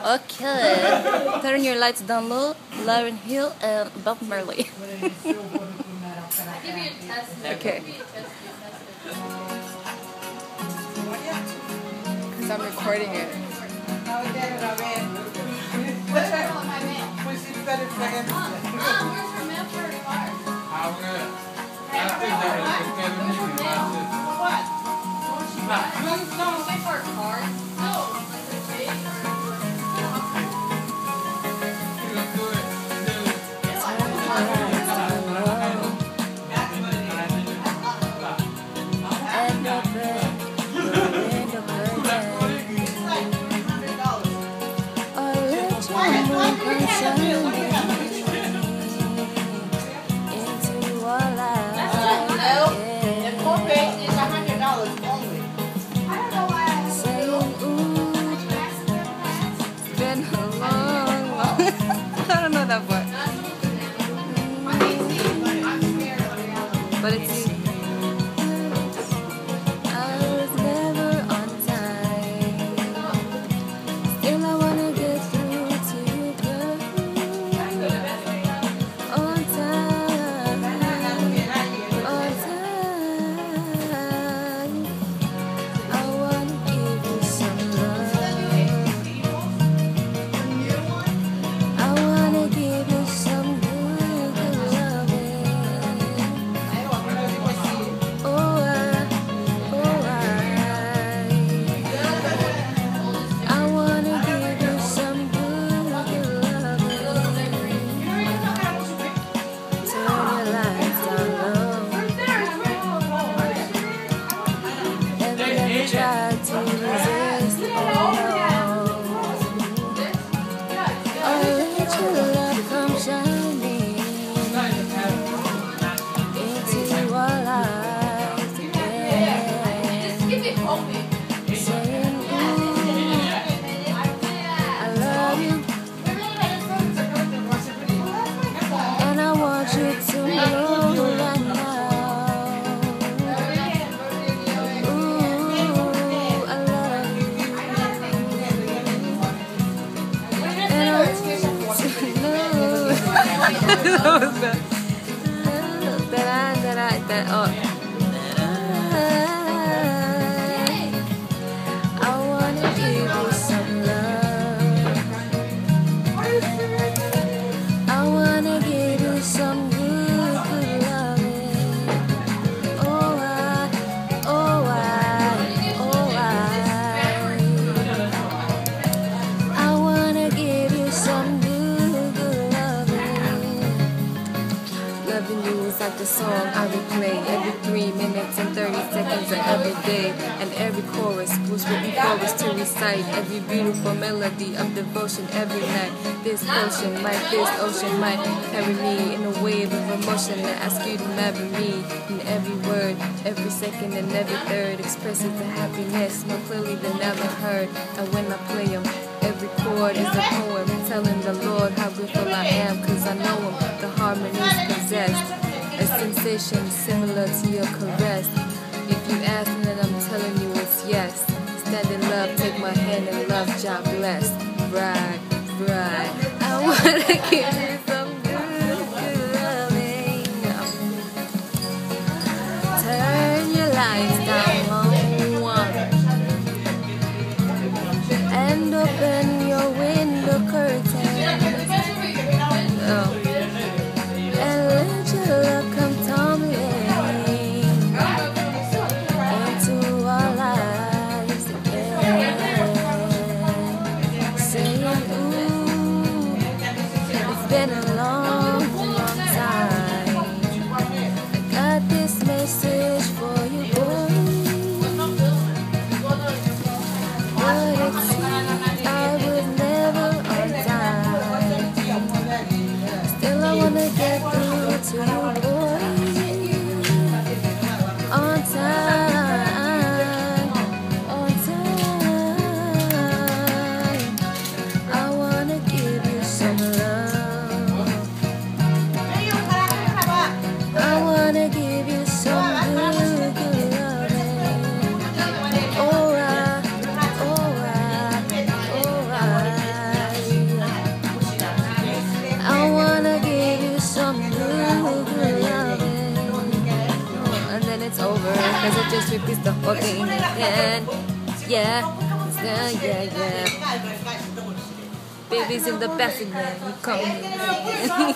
Okay, turn your lights down low, Lauryn Hill and Bob Marley. Okay. Because I'm recording it. I don't know that part. But it's I was never on time. Still I wanna get through to you, girl. On time. On time. I wanna give you some love. I wanna give you some good, good loving. I wanna give you some good, good loving. Turn your lights down low. Never let me try to resist. Let your love come shining into our lives again. Saying, I love you, and I want you to know right now. Ooh, I love you, and I want you to know I wanna give you some love. I wanna give you some good, good loving. Oh, I wanna give you some good, good loving. Loving you is like the song I replay every 3 minutes and 30 seconds of every day. And every chorus was written for us to recite every beautiful melody of devotion every night. This potion, this ocean might carry me in a wave of emotion to ask you to marry me. In every word, every second and every third expresses the happiness more clearly than ever heard. And when I play them, every chord is a poem telling the Lord how grateful I am, cause I know him, the harmonies possessed. A sensation similar to your caress. If you ask me, then I'm telling you it's yes. Stand in love, take my hand and love, job blessed. Bride, bride, I wanna give you some good, good loving. Turn your lights down low and open your window curtain. And let your love come tumbling into our lives again. Saying, ooh, it's been a long, long time. I got this message for you, boy. But it seems I will it's over, cause it just repeats the whole thing again. Yeah. Baby's in the bathroom, you come